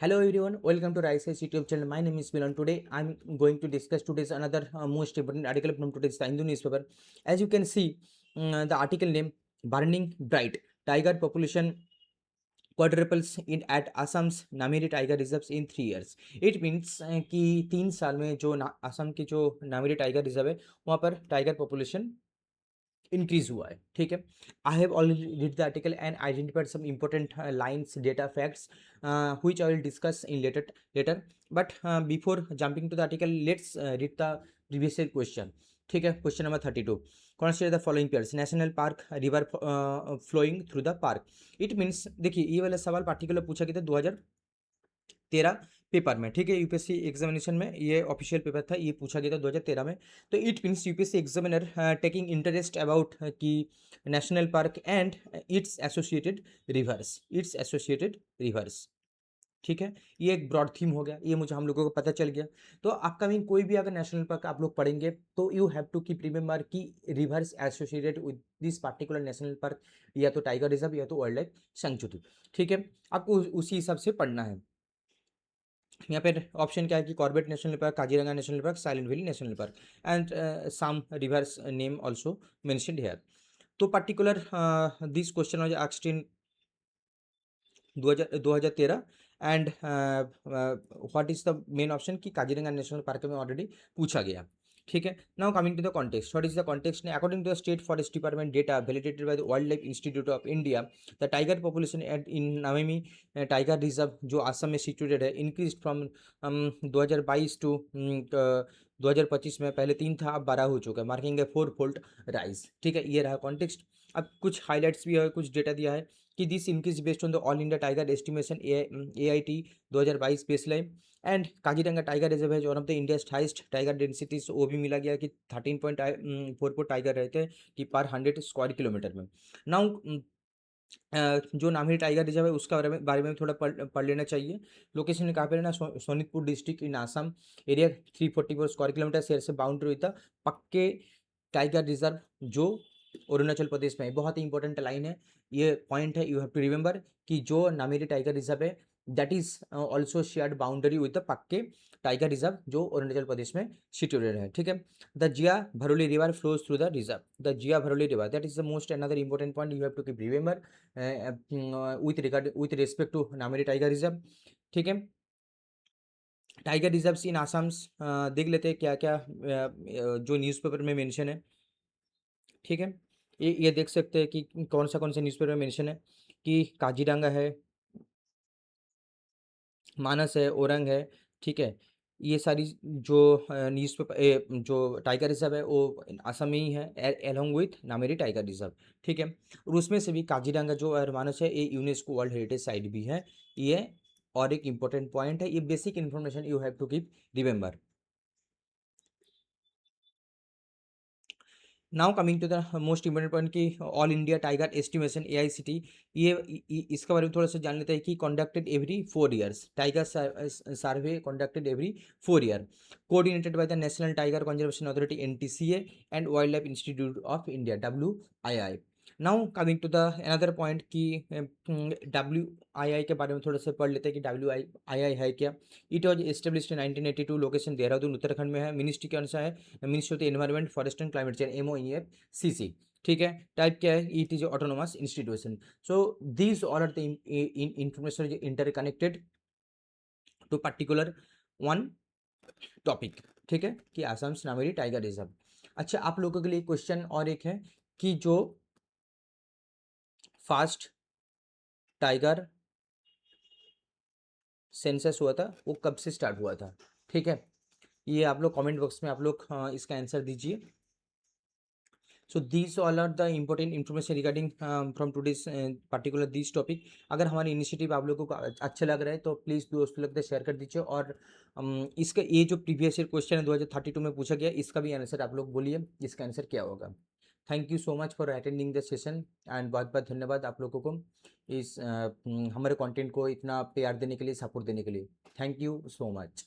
Hello everyone, welcome to Rice's YouTube channel. My name is Milan. Today I'm going to discuss today's another most important article from today's The Hindu newspaper. As you can see, the article name Burning Bright. Tiger population quadruples in at Assam's Namiri Tiger Reserves in 3 years. It means कि 3 साल में जो असम की जो Nameri tiger reserve है वहाँ पर tiger population increase हुआ है. ठीक है. I have already read the article and identified some important lines data facts which I will discuss in later. But before jumping to the article, let's read the previous year question. ठीक है. Question number 32. Consider the following pairs. National park, river flowing through the park. It means देखिए ये वाला सवाल particular पूछा गया था 2013 paper में. ठीक है. यूपीएससी एग्जामिनेशन में ये ऑफिशियल पेपर था, ये पूछा गया था 2013 में. तो it means UPSC examiner taking interest about कि national park and its associated rivers. ठीक है. ये एक ब्रॉड थीम हो गया, ये मुझे हम लोगों को पता चल गया. तो अपकमिंग कोई भी अगर नेशनल पार्क आप लोग पढ़ेंगे तो you have to keep remember कि rivers associated with this particular national park, या तो टाइगर रिजर्व या तो वाइल्ड लाइफ सेंचुरी. ठीक है. आपको उसी हिसाब से पढ़ना है. यहाँ पे ऑप्शन क्या है कि Corbett national park, Kaziranga national park, Silent Valley national park and some rivers name also mentioned here. तो particular this question was asked in 2013 and what is the main option कि काजीरंगा नेशनल पार्क में already पूछा गया. ठीक है. Now coming to the context. What is the context? According to the state forest department data validated by the wild life institute of India, the tiger population at in Nameri tiger reserve जो असम में situated है increase from 2022 to 2025 में. पहले 3 था, अब 12 हो चुका है, मार्किंग ए 4-fold राइज. ठीक है. ये रहा कॉन्टेक्स्ट. अब कुछ हाईलाइट्स भी है, कुछ डेटा दिया है कि this increase based on the all India tiger estimation AIT 2022 baseline. And Kaziranga tiger reserve है जो one of the India's highest tiger densities, वो भी मिला गया कि 13.44 टाइगर रहते हैं कि पर 100 स्क्वायर किलोमीटर में. नाउ जो नामेरी टाइगर रिजर्व है उसका बारे में थोड़ा पढ़ लेना चाहिए. लोकेशन कहाँ पे है ना, Sonitpur district in Assam. Area 344 square kilometre share से बाउंड्री हुई था पक्के टाइगर रिजर्व जो अरुणाचल प्रदेश में है. बहुत ही इंपॉर्टेंट लाइन है, ये पॉइंट है, यू हैव टू रिमेंबर कि जो नामेरी टाइगर रिजर्व है that is also shared boundary with the Pakke tiger reserve जो अरुणाचल प्रदेश में सिचुएटेड है. ठीक है. The Jia Bharali river flows through the reserve. The Jia Bharali river that is the most another important point you have to keep remember with respect to Nameri tiger reserve. ठीक है. Tiger reserves इन आसाम्स देख लेते हैं क्या क्या जो न्यूज़पेपर में मेंशन है. ठीक है. ये देख सकते हैं कि कौन सा न्यूज़पेपर में मेंशन है कि काजीरंगा है, मानस है, ओरंग है. ठीक है. ये सारी जो न्यूज़पेपर जो टाइगर रिजर्व है वो असम में ही है along with Nameri tiger reserve. ठीक है. और उसमें से भी काजीरंगा जो और मानस है ये यूनेस्को वर्ल्ड हेरिटेज साइट भी है. ये और एक इम्पोर्टेंट पॉइंट है, ये basic information you have to keep remember. Now coming to the most important point कि all India tiger estimation AICT, इसके बारे में थोड़ा सा जान लेते हैं कि conducted every 4 years. Tiger survey conducted every 4 year, coordinated by the national tiger conservation authority NTCA and wild life institute of India WII. Now coming to the another point कि WII के बारे में थोड़ा सा पढ़ लेते हैं कि WII है क्या. It was established in 1982, location Dehradun Uttarakhand में है. मिनिस्ट्री कौन सा है? Ministry of the environment forest and climate change MOEFCC. ठीक है. टाइप क्या है? It is autonomous institution. So these all are the information interconnected to particular one topic. ठीक है. कि आसाम नामेरी टाइगर रिजर्व. अच्छा, आप लोगों के लिए क्वेश्चन और एक है कि जो फास्ट टाइगर सेंसस हुआ था वो कब से स्टार्ट हुआ था. ठीक है. ये आप लोग कमेंट बॉक्स में आप लोग इसका आंसर दीजिए. So these all are the important information regarding from today's particular this topic. अगर हमारी इनिशिएटिव आप लोगों को अच्छा लग रहा है तो प्लीज़ दोस्तों लगता है शेयर कर दीजिए. और इसका ये जो प्रीवियस ईयर क्वेश्चन है 2032 में पूछा गया, इसका भी आंसर आप लोग बोलिए, इसका आंसर क्या होगा. Thank you so much for attending the session and बहुत बहुत धन्यवाद आप लोगों को इस हमारे कंटेंट को इतना प्यार देने के लिए, सपोर्ट देने के लिए. Thank you so much.